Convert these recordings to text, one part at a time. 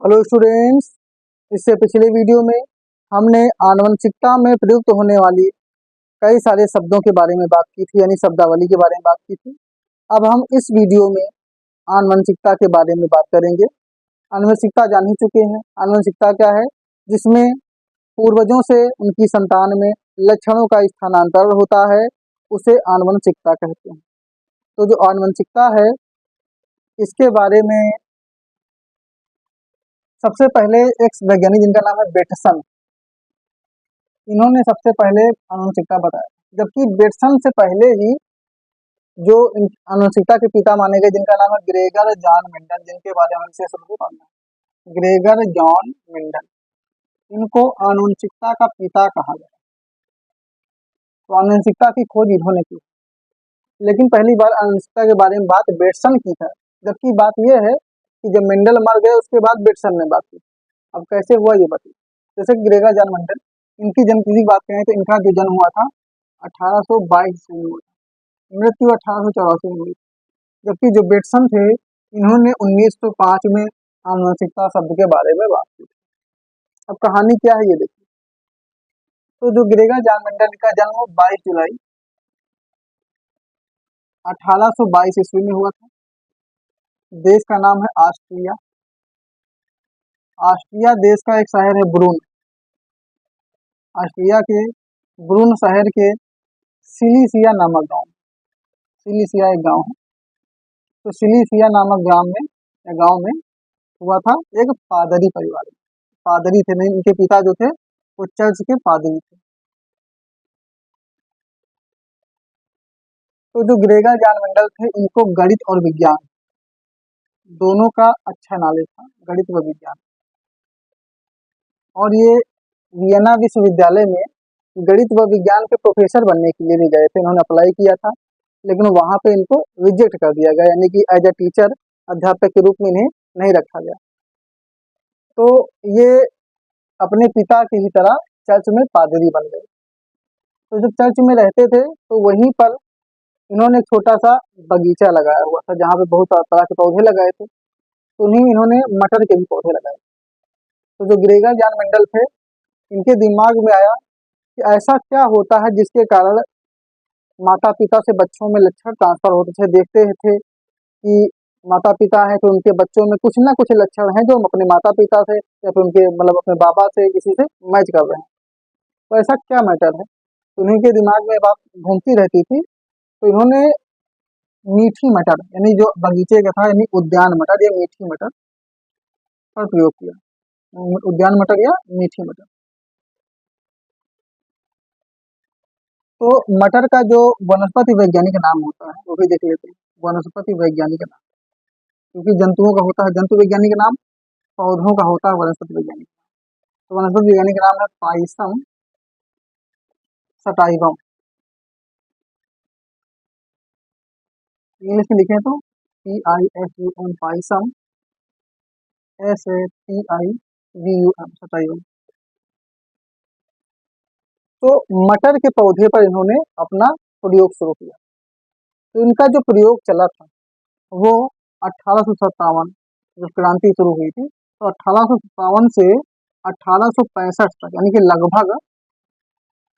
Hello students. इससे पिछले video में हमने आनुवंशिकता में प्रयुक्त होने वाली कई सारे शब्दों के बारे में बात की थी, यानी शब्दावली के बारे में बात की थी। अब हम इस वीडियो में आनुवंशिकता के बारे में बात करेंगे। आनुवंशिकता जान ही चुके हैं। आनुवंशिकता क्या है? जिसमें पूर्वजों से उनकी संतान में लक्षणों का स्थानांतरण होता है, उसे आनुवंशिकता कहते हैं। तो जो आनुवंशिकता है, इसके बारे में सबसे पहले एक वैज्ञानिक जिनका नाम है बेटसन, इन्होंने सबसे पहले आनुवंशिकता बताया। जबकि बेटसन से पहले ही जो आनुवंशिकता के पिता माने गए, जिनका नाम है ग्रेगर जॉन मेंडल, जिनके बारे में विशेष रूप से पढ़ना है। ग्रेगर जॉन मेंडल, इनको आनुवंशिकता का पिता कहा गया। तो आनुवंशिकता की खोज इन्होंने की, लेकिन पहली बार आनुवंशिकता के बारे में बात बेटसन की था। जबकि बात यह है कि जब मेंडल मर गए उसके बाद बेटसन ने बात की। अब कैसे हुआ ये बताइए। जैसे ग्रेगर जॉन मेंडल, इनकी जन्म तिथि की बात करें तो इनका जो जन्म हुआ था 1822 ईस्वी में हुआ था। मृत्यु 1884 में हुई। जबकि जो बेटसन थे, इन्होंने 1905 में आनुवंशिकता शब्द के बारे में बात की। अब कहानी क्या है ये देखिए। तो जो ग्रेगर जॉन मेंडल का जन्म 22 जुलाई 1822 ईस्वी में हुआ था। देश का नाम है ऑस्ट्रिया। ऑस्ट्रिया देश का एक शहर है ब्रून। ऑस्ट्रिया के ब्रून शहर के सिलिसिया नामक गांव, सिलिसिया एक गांव है, तो सिलिसिया नामक गांव में हुआ था एक पादरी परिवार में। पादरी थे, नहीं, इनके पिता जो थे वो चर्च के पादरी थे। तो जो ग्रेगर जॉन मेंडल थे, इनको गणित और विज्ञान दोनों का अच्छा नॉलेज था, गणित व विज्ञान। और ये वियना विश्वविद्यालय में गणित व विज्ञान के प्रोफेसर बनने के लिए भी गए थे। इन्होंने अप्लाई किया था, लेकिन वहां पे इनको रिजेक्ट कर दिया गया, यानी कि एज ए टीचर, अध्यापक के रूप में इन्हें नहीं रखा गया। तो ये अपने पिता की ही तरह चर्च में पादरी बन गए। तो जब चर्च में रहते थे तो वहीं पर इन्होंने छोटा सा बगीचा लगाया हुआ था, जहाँ पे बहुत तरह के पौधे लगाए थे। तो उन्हीं इन्होंने मटर के भी पौधे लगाए। तो जो ग्रेगर जॉन मेंडल थे, इनके दिमाग में आया कि ऐसा क्या होता है जिसके कारण माता पिता से बच्चों में लक्षण ट्रांसफर होते थे। देखते थे कि माता पिता है तो उनके बच्चों में कुछ ना कुछ लक्षण हैं जो अपने माता पिता से या फिर उनके मतलब अपने बाबा से किसी से मैच कर रहे हैं। तो ऐसा क्या मैटर है? तो उन्हीं के दिमाग में बात घूमती रहती थी। तो इन्होंने मीठी मटर, यानी जो बगीचे का था, यानी उद्यान मटर या मीठी मटर पर प्रयोग किया। उद्यान मटर या मीठी मटर। तो मटर का जो वनस्पति वैज्ञानिक नाम होता है वो भी देख लेते हैं। वनस्पति वैज्ञानिक नाम, क्योंकि जंतुओं का होता है जंतु वैज्ञानिक नाम, पौधों का होता है वनस्पति वैज्ञानिक। तो वनस्पति वैज्ञानिक नाम है पाइसम सटाइवम। इंग्लिश में लिखें तो PISUM, पाइसम, SATIVUM, सटाइवम। तो मटर के पौधे पर इन्होंने अपना प्रयोग शुरू किया। तो इनका जो प्रयोग चला था वो 1857, जब क्रांति शुरू हुई थी, तो 1857 से 1865 तक, यानी कि लगभग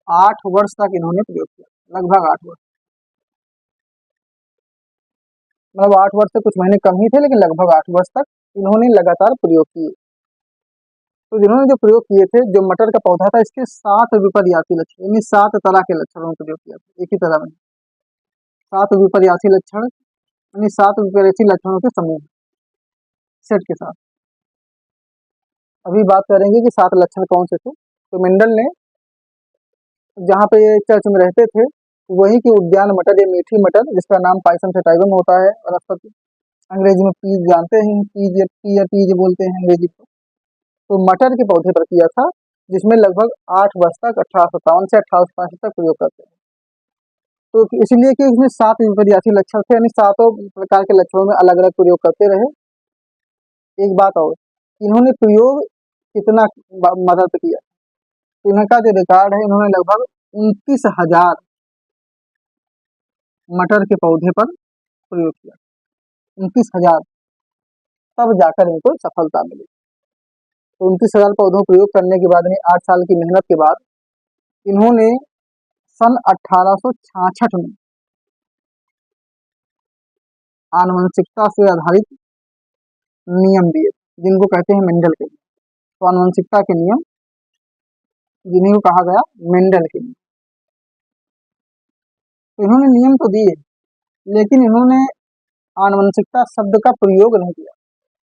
8 वर्ष तक इन्होंने प्रयोग किया। लगभग 8 वर्ष, मतलब 8 वर्ष से कुछ महीने कम ही थे, लेकिन लगभग 8 वर्ष तक इन्होंने लगातार प्रयोग किए। तो जिन्होंने जो प्रयोग किए थे, जो मटर का पौधा था, इसके 7 विपर्यासी लक्षण, यानी 7 तरह के लक्षणों का प्रयोग किया था, एक ही तरह में 7 विपर्यासी लक्षण, यानी 7 विपर्यासी लक्षणों के समूह सेट के साथ। अभी बात करेंगे कि 7 लक्षण कौन से थे। तो मेंडल ने जहाँ पे ये चर्च में रहते थे, वहीं की उद्यान मटर या मीठी मटर, जिसका नाम पाइसम सटाइवम होता है, वनस्पति, अंग्रेजी में पीज जानते हैं, पीज बोलते हैं अंग्रेजी को। तो मटर के पौधे पर किया था, जिसमें लगभग 8 वर्ष तक 1857 से 1865 तक प्रयोग करते हैं। तो इसलिए कि उसमें 7 विपर्यासी लक्षण थे, यानी 7 प्रकार के लक्षणों में अलग अलग प्रयोग करते रहे। एक बात और, इन्होंने प्रयोग कितना मदद किया, इनका जो रिकॉर्ड है, इन्होंने लगभग 29,000 मटर के पौधे पर प्रयोग किया। 29,000, तब जाकर इनको सफलता मिली। तो 29,000 पौधों का प्रयोग करने के बाद में 8 साल की मेहनत के बाद इन्होंने सन 1866 में आनुवंशिकता से आधारित नियम दिए, जिनको कहते हैं मेंडल के नियम। तो आनुवंशिकता के नियम, जिन्हें को कहा गया मेंडल के नियम। तो इन्होंने नियम तो दिए, लेकिन इन्होंने आनुवंशिकता शब्द का प्रयोग नहीं किया।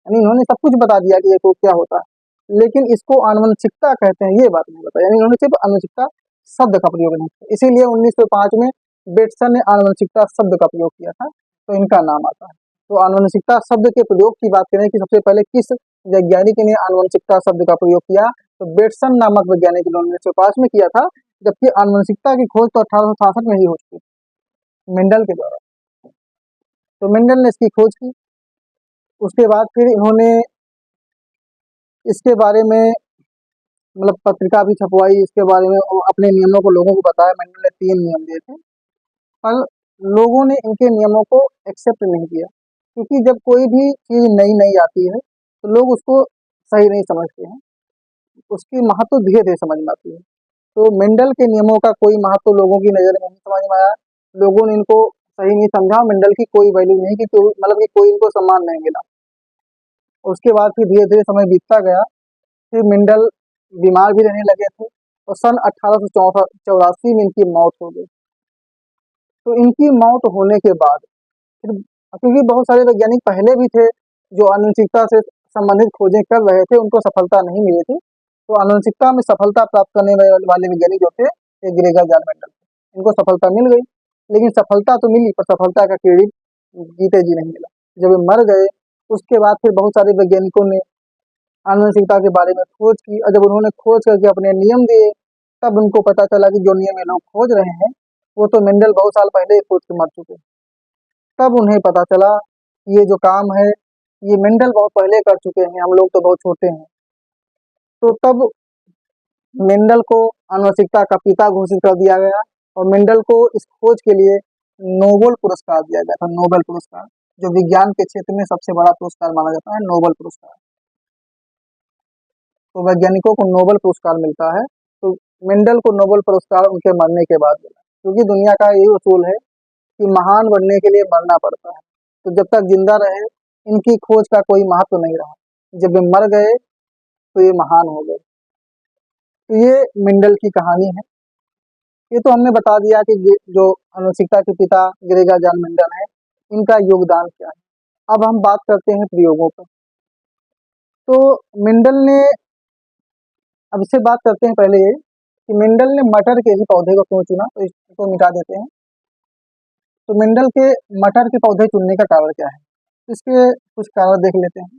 यानी इन्होंने सब कुछ बता दिया कि ये तो क्या होता है, लेकिन इसको आनुवंशिकता कहते हैं ये बात नहीं बताया। यानी इन्होंने सिर्फ आनुवंशिकता शब्द का प्रयोग नहीं किया, इसीलिए 1905 में बेटसन ने आनुवंशिकता शब्द का प्रयोग किया था, तो इनका नाम आता है। तो आनुवंशिकता शब्द के प्रयोग की बात करें कि सबसे पहले किस वैज्ञानिक ने आनुवंशिकता शब्द का प्रयोग किया, तो बेटसन नामक वैज्ञानिक ने 1905 में किया था, जबकि आनुवंशिकता की खोज तो 1866 में ही हो चुकी थी मेंडल के द्वारा। तो मेंडल ने इसकी खोज की, उसके बाद फिर इन्होंने इसके बारे में मतलब पत्रिका भी छपवाई, इसके बारे में अपने नियमों को लोगों को बताया। मेंडल ने 3 नियम दिए थे, पर लोगों ने इनके नियमों को एक्सेप्ट नहीं किया, क्योंकि जब कोई भी चीज़ नई नई आती है तो लोग उसको सही नहीं समझते हैं, उसकी महत्व धीरे धीरे समझ में आती है। तो मेंडल के नियमों का कोई महत्व लोगों की नज़र में नहीं समझ में आया, लोगों ने इनको सही नहीं समझा, मेंडल की कोई वैल्यू नहीं की, मतलब कि कोई इनको सम्मान नहीं मिला। उसके बाद फिर धीरे धीरे समय बीतता गया, फिर मेंडल बीमार भी रहने लगे थे और सन 1884 में इनकी मौत हो गई। तो इनकी मौत होने के बाद फिर, क्योंकि बहुत सारे वैज्ञानिक पहले भी थे जो आनुवंशिकता से संबंधित खोजें कर रहे थे, उनको सफलता नहीं मिली थी। तो आनुवंशिकता में सफलता प्राप्त करने वाले वैज्ञानिक जो थे, ये ग्रेगर जॉन मेंडल थे। इनको सफलता मिल गई, लेकिन सफलता तो मिली पर सफलता का क्रेडिट जीते जी नहीं मिला। जब ये मर गए, उसके बाद फिर बहुत सारे वैज्ञानिकों ने आनुवंशिकता के बारे में खोज की, और जब उन्होंने खोज करके अपने नियम दिए, तब उनको पता चला कि जो नियम ये लोग खोज रहे हैं वो तो मेंडल बहुत साल पहले ही खोज के मर चुके। तब उन्हें पता चला कि ये जो काम है ये मेंडल बहुत पहले कर चुके हैं, हम लोग तो बहुत छोटे हैं। तो तब मेंडल को आनुवंशिकता का पिता घोषित कर दिया गया, और मेंडल को इस खोज के लिए नोबेल पुरस्कार दिया गया था। नोबेल पुरस्कार, जो विज्ञान के क्षेत्र में सबसे बड़ा पुरस्कार माना जाता है, नोबेल पुरस्कार। तो वैज्ञानिकों को नोबेल पुरस्कार मिलता है, तो मेंडल को नोबेल पुरस्कार उनके मरने के बाद मिला, क्योंकि दुनिया का यही उसूल है कि महान बनने के लिए मरना पड़ता है। तो जब तक जिंदा रहे इनकी खोज का कोई महत्व नहीं रहा, जब वे मर गए तो ये महान हो गए। तो ये मेंडल की कहानी है। ये तो हमने बता दिया कि जो आनुवंशिकता के पिता ग्रेगर जॉन मेंडल है, इनका योगदान क्या है। अब हम बात करते हैं प्रयोगों पर। तो मेंडल ने, अब इससे बात करते हैं पहले ये कि मेंडल ने मटर के ही पौधे को क्यों चुना, तो इसको मिटा देते हैं। तो मेंडल के मटर के पौधे चुनने का कारण क्या है, इसके कुछ कारण देख लेते हैं।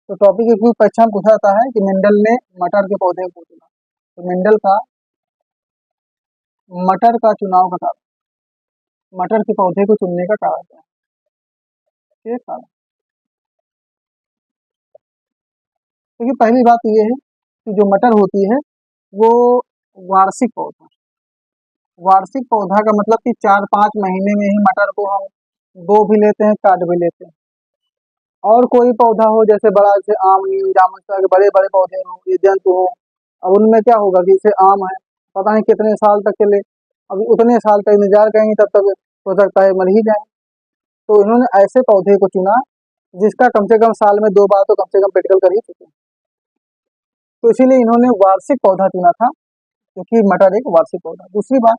तो टॉपिक एक परीक्षा में पूछा जाता है कि मेंडल ने मटर के पौधे को चुना, तो मेंडल का मटर का चुनाव का कारण, मटर के पौधे को चुनने का कारण क्या है, ये कारण। क्योंकि पहली बात तो ये है कि जो मटर होती है वो वार्षिक पौधा, वार्षिक पौधा का मतलब कि 4-5 महीने में ही मटर को हम बो भी लेते हैं, काट भी लेते हैं। और कोई पौधा हो जैसे बड़ा, जैसे आम, नीम, जामुन के बड़े बड़े पौधे हों, ये जंतु हो, अब उनमें क्या होगा कि जैसे आम है, पता नहीं कितने साल तक चले, अब उतने साल तक इंतजार करेंगे तब तक हो सकता है मर ही जाए। तो इन्होंने ऐसे पौधे को चुना जिसका कम से कम साल में 2 बार तो कम से कम प्रैक्टिकल कर ही चुके हैं। तो इसीलिए इन्होंने वार्षिक पौधा चुना था, क्योंकि मटर एक वार्षिक पौधा। दूसरी बात,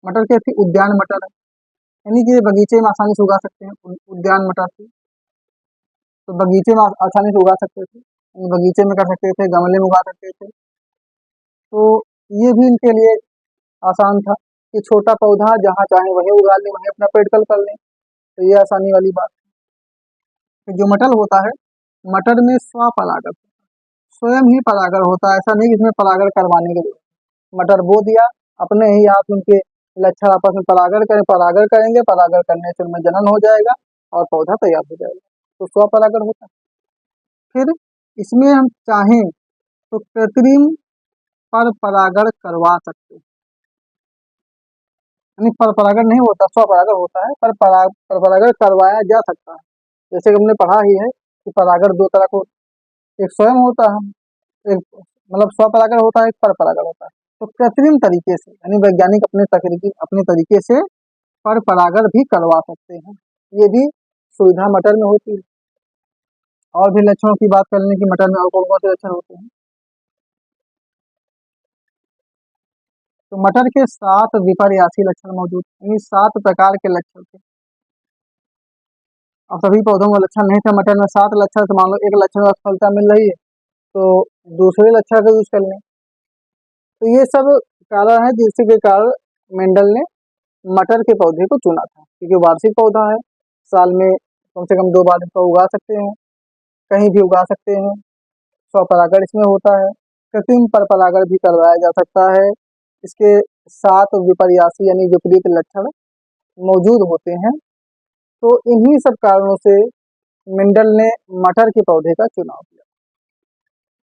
मटर क्या थी, उद्यान मटर है, यानी कि बगीचे में आसानी से उगा सकते हैं, उद्यान मटर थी। तो बगीचे में आसानी से उगा सकते थे, बगीचे में कर सकते थे, गमले में उगा सकते थे। तो ये भी इनके लिए आसान था कि छोटा पौधा जहाँ चाहे वहीं उगा लें, वहीं अपना प्रैक्टिकल कर लें। तो ये आसानी वाली बात है। जो मटर होता है, मटर में स्वपरागण, स्वयं ही परागण होता है, ऐसा नहीं कि इसमें परागण करवाने के लिए। मटर बो दिया, अपने ही आप उनके लक्षण आपस में परागण करेंगे, परागण करने से उनमें जनन हो जाएगा और पौधा तैयार हो जाएगा। तो स्वपरागण होता है। फिर इसमें हम चाहें तो कृत्रिम पर परागण करवा सकते हैं, यानी पर परागण नहीं होता, स्वपरागण होता है, पर परागण करवाया जा सकता है। जैसे कि हमने पढ़ा ही है कि परागण 2 तरह को एक स्वयं होता है, एक मतलब स्वपरागण होता है, एक परपरागण होता है। तो कृत्रिम तरीके से यानी वैज्ञानिक अपने तरीके से परपरागण भी करवा सकते हैं, ये भी सुविधा मटर में होती है। और भी लक्षणों की बात कर लें कि मटर में और कौन कौन से लक्षण होते हैं। तो मटर के 7 विपर्यासी लक्षण मौजूद, यानी 7 प्रकार के लक्षण थे। अब सभी पौधों का लक्षण नहीं था मटर में 7 लक्षण, तो मान लो एक लक्षण में असफलता मिल रही है तो दूसरे लक्षण का यूज कर लें। तो ये सब कारण है जिसके कारण मेंडल ने मटर के पौधे को चुना था, क्योंकि वार्षिक पौधा है, साल में कम से कम 2 बार इसको उगा सकते हैं, कहीं भी उगा सकते हैं। स्वपरागण इसमें होता है, कृत्रिम परपरागण भी करवाया जा सकता है। इसके 7 विपर्यासी यानी विपरीत लक्षण मौजूद होते हैं। तो इन्हीं सब कारणों से मेंडल ने मटर के पौधे का चुनाव किया।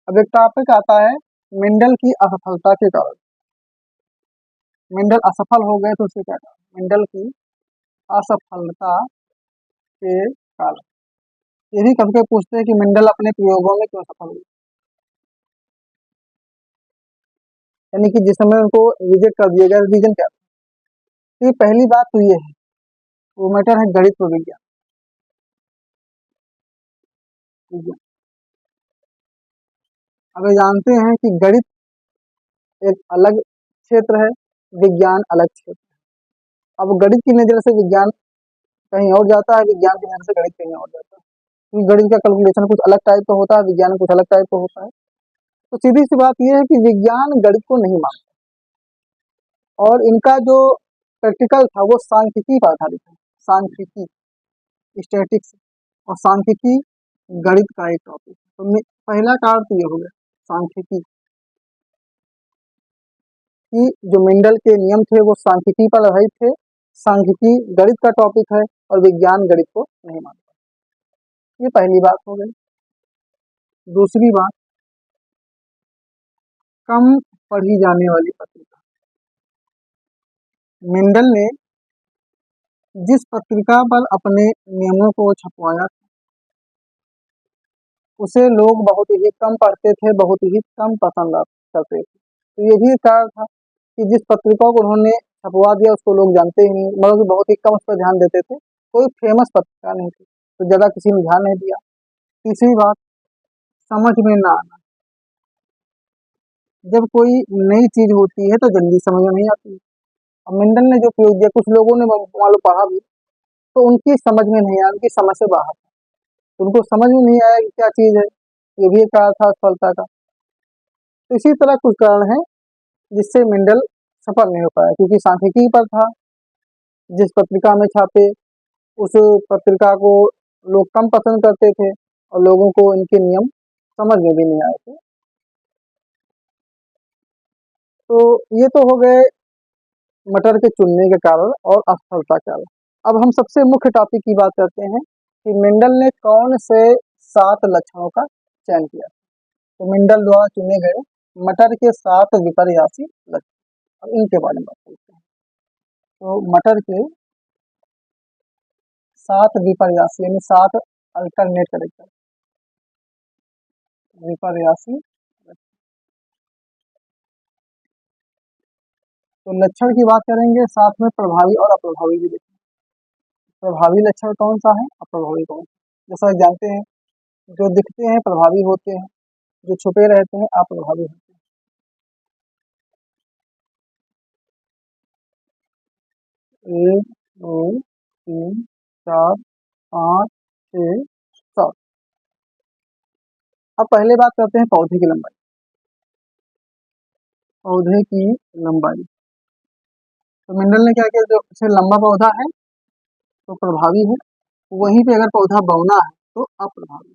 अब एक टॉपिक आता है मेंडल की असफलता के कारण। मेंडल असफल हो गए तो उसे क्या कहा, मेंडल की असफलता के कारण। ये भी कभी कभी पूछते हैं कि मेंडल अपने प्रयोगों में क्यों सफल हुए, यानी कि जिस समय उनको रिजेक्ट कर दिया गया, रीजन क्या था। तो ये पहली बात तो ये है, वो मैटर है गणित व विज्ञान। अब ये जानते हैं कि गणित एक अलग क्षेत्र है, विज्ञान अलग क्षेत्र है। अब गणित की नजर से विज्ञान कहीं और जाता है, विज्ञान की नजर से गणित कहीं और जाता है, क्योंकि गणित का कैलकुलेशन कुछ अलग टाइप का होता है, विज्ञान कुछ अलग टाइप का होता है। तो सीधी सी बात यह है कि विज्ञान गणित को नहीं मानता, और इनका जो प्रैक्टिकल था वो सांख्यिकी पर आधारित है। सांख्यिकी, स्टैटिक्स और सांख्यिकी गणित का एक टॉपिक है। तो पहला कारण तो ये हो गया सांख्यिकी, कि जो मेंडल के नियम थे वो सांख्यिकी पर आधारित थे। सांख्यिकी गणित का टॉपिक है और विज्ञान गणित को नहीं मानता, ये पहली बात हो गई। दूसरी बात, कम पढ़ी जाने वाली पत्रिका। मेंडल ने जिस पत्रिका पर अपने नियमों को छपवाया उसे लोग बहुत ही कम पढ़ते थे, बहुत ही कम पसंद करते थे। तो ये भी कारण था कि जिस पत्रिका को उन्होंने छपवा दिया उसको लोग जानते ही नहीं, मतलब कि बहुत ही कम उस पर ध्यान देते थे। कोई फेमस पत्रिका नहीं थी तो ज़्यादा किसी ने ध्यान नहीं दिया। तीसरी बात, समझ में ना आना। जब कोई नई चीज होती है तो जल्दी समझ में नहीं आती है। अब मेंडल ने जो प्रयोग दिया, कुछ लोगों ने मान लो पढ़ा भी तो उनकी समझ में नहीं आया, उनकी समझ से बाहर, उनको समझ में नहीं आया कि क्या चीज है। ये भी एक कारण था असफलता का। तो इसी तरह कुछ कारण है जिससे मेंडल सफल नहीं हो पाया, क्योंकि सांख्यिकी पर था, जिस पत्रिका में छापे उस पत्रिका को लोग कम पसंद करते थे और लोगों को इनके नियम समझ में भी नहीं आए थे। तो ये तो हो गए मटर के चुनने के कारण और असफलता के कारण। अब हम सबसे मुख्य टॉपिक की बात करते हैं कि मेंडल ने कौन से 7 लक्षणों का चयन किया। तो मेंडल द्वारा चुने गए मटर के 7 विपर्यासी लक्षण, अब इनके बारे में बात करते हैं। तो मटर के 7 विपर्यासी यानी 7 अल्टरनेट करेक्टर विपर्यासी। तो लक्षण की बात करेंगे, साथ में प्रभावी और अप्रभावी भी देखेंगे। प्रभावी लक्षण कौन सा है, अप्रभावी कौन सा। जैसा जानते हैं जो दिखते हैं प्रभावी होते हैं, जो छुपे रहते हैं अप्रभावी होते हैं। 1 2 3 4 5 6 7। अब पहले बात करते हैं पौधे की लंबाई। पौधे की लंबाई, तो मेंडल ने क्या किया, जो से लंबा पौधा है तो प्रभावी है, वहीं पे अगर पौधा बौना है तो अप्रभावी।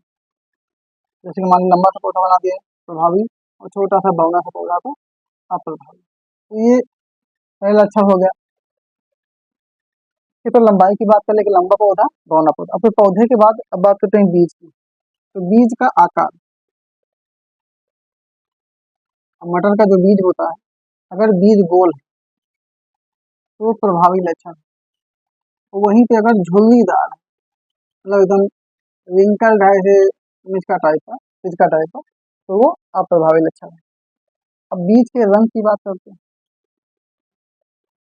जैसे कि मान लो लंबा सा पौधा बना दिया प्रभावी, और छोटा सा बौना सा पौधा तो अप्रभावी। तो ये पहला लक्षण हो गया। फिर तो लंबाई की बात कर ले कि लंबा पौधा बौना पौधा। अब फिर पौधे के बाद अब बात करते हैं बीज की। तो बीज का आकार, मटर का जो बीज होता है अगर बीज गोल है तो प्रभावी लक्षण, तो वहीं पे अगर झुर्रीदार है, मतलब एकदम रिंकल है, मिर्च का टाइप का, पिच का टाइप हो तो वो अप्रभावी लक्षण है। अब बीज के रंग की बात करते हैं।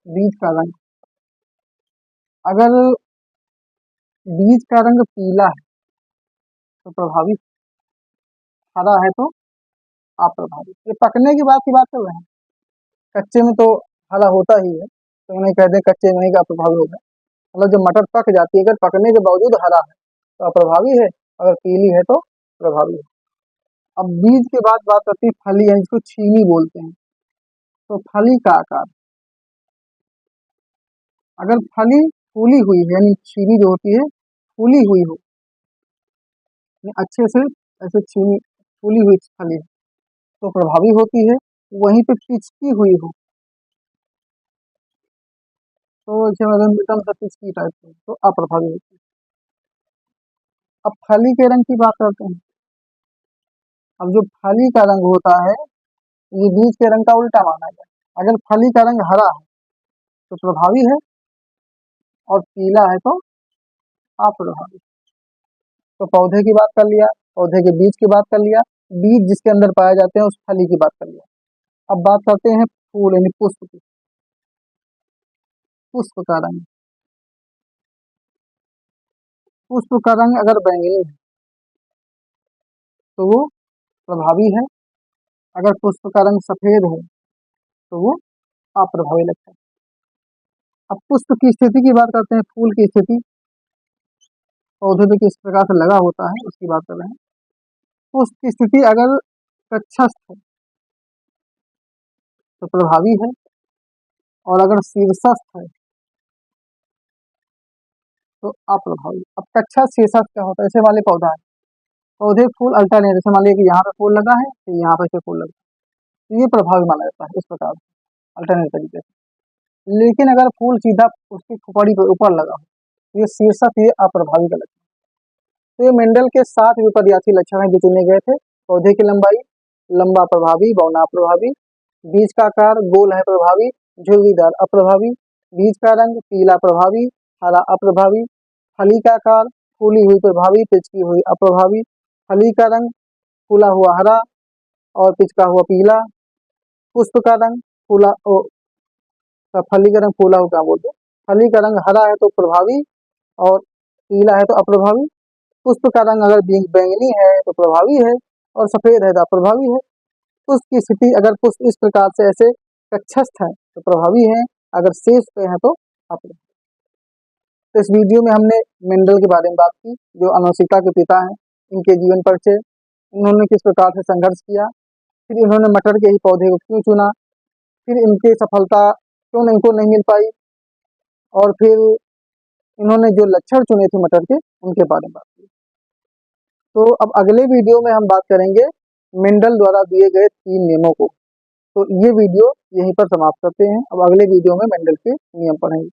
बीज का रंग, अगर बीज का रंग पीला है तो प्रभावी, हरा है तो अप्रभावी। ये पकने की बात कर रहे हैं, कच्चे में तो हरा होता ही है, तो उन्हें कहते हैं कच्चे में ही का अप्रभावी होगा। मतलब जब मटर पक जाती है, अगर पकने के बावजूद हरा है तो अप्रभावी है, अगर पीली है तो प्रभावी है। अब बीज के बाद बात करते हैं फली, यानी जिसको छीनी बोलते हैं। तो फली का आकार, अगर फली फूली हुई है, यानी छीनी जो होती है फूली हुई हो, अच्छे से ऐसे छीनी फूली हुई फली तो प्रभावी होती है। वहीं पे पिचकी हुई हो तो एकदम से पिचकी टाइप की तो अप्रभावी होती है। अब फली के रंग की बात करते हैं। अब जो फली का रंग होता है ये बीज के रंग का उल्टा माना जाए। अगर फली का रंग हरा है तो प्रभावी है और पीला है तो अप्रभावी। तो पौधे की बात कर लिया, पौधे के बीज की बात कर लिया, बीज जिसके अंदर पाए जाते हैं उस फली की बात कर लिया। अब बात करते हैं फूल यानी पुष्प की। पुष्प का रंग, पुष्प का रंग अगर बैंगनी है तो वो प्रभावी है, अगर पुष्प का रंग सफेद है तो वो अप्रभावी लगता है। अब पुष्प की स्थिति की बात करते हैं, फूल की स्थिति पौधे पे किस प्रकार से लगा होता है उसकी बात कर रहे हैं। पुष्प की स्थिति अगर कक्षस्थ है तो प्रभावी है, और अगर शीर्षस्थ है तो अप्रभावी। अब कक्षा शीर्षस्थ क्या होता है, ऐसे वाले पौधा है, पौधे फूल अल्टरनेट, जैसे मान लिया कि यहाँ पे फूल लगा है तो यहाँ पे फूल लगा, तो ये प्रभावी माना जाता है इस प्रकार से, अल्टरनेट तरीके से। लेकिन अगर फूल सीधा उसकी खोपड़ी पर ऊपर लगा हो तो ये शीर्षक, ये अप्रभावी का लक्षण। तो ये मेंडल के 7 विपर्यासी लक्षण है जो चुने गए थे। पौधे की लंबाई लंबा प्रभावी, बौना अप्रभावी, बीज का आकार गोल है प्रभावी, झुर्रीदार अप्रभावी, बीज का रंग पीला प्रभावी, हरा अप्रभावी, फली का आकार फूली हुई प्रभावी, पिचकी हुई अप्रभावी, फली का रंग फूला हुआ हरा और पिचका हुआ पीला, पुष्प का रंग फूला फली का रंग फूला हुआ क्या बोलते, फली का रंग हरा है तो प्रभावी और पीला है तो अप्रभावी, पुष्प का रंग अगर बैंगनी है तो प्रभावी है और सफेद है तो अप्रभावी है। पुष्प की स्थिति अगर पुष्प इस प्रकार से ऐसे कक्षस्थ है तो प्रभावी है, अगर शेष पे है तो अप्रभावी। तो इस वीडियो में हमने मेंडल के बारे में बात की, जो अनुवंशिकता के पिता हैं, इनके जीवन परिचय, इन्होंने किस प्रकार से संघर्ष किया, फिर इन्होंने मटर के ही पौधे को क्यों चुना, फिर इनकी सफलता क्यों इनको नहीं मिल पाई, और फिर इन्होंने जो लक्षण चुने थे मटर के उनके बारे में बात की। तो अब अगले वीडियो में हम बात करेंगे मेंडल द्वारा दिए गए 3 नियमों को। तो ये वीडियो यहीं पर समाप्त करते हैं, अब अगले वीडियो में मेंडल के नियम पढ़ेंगे।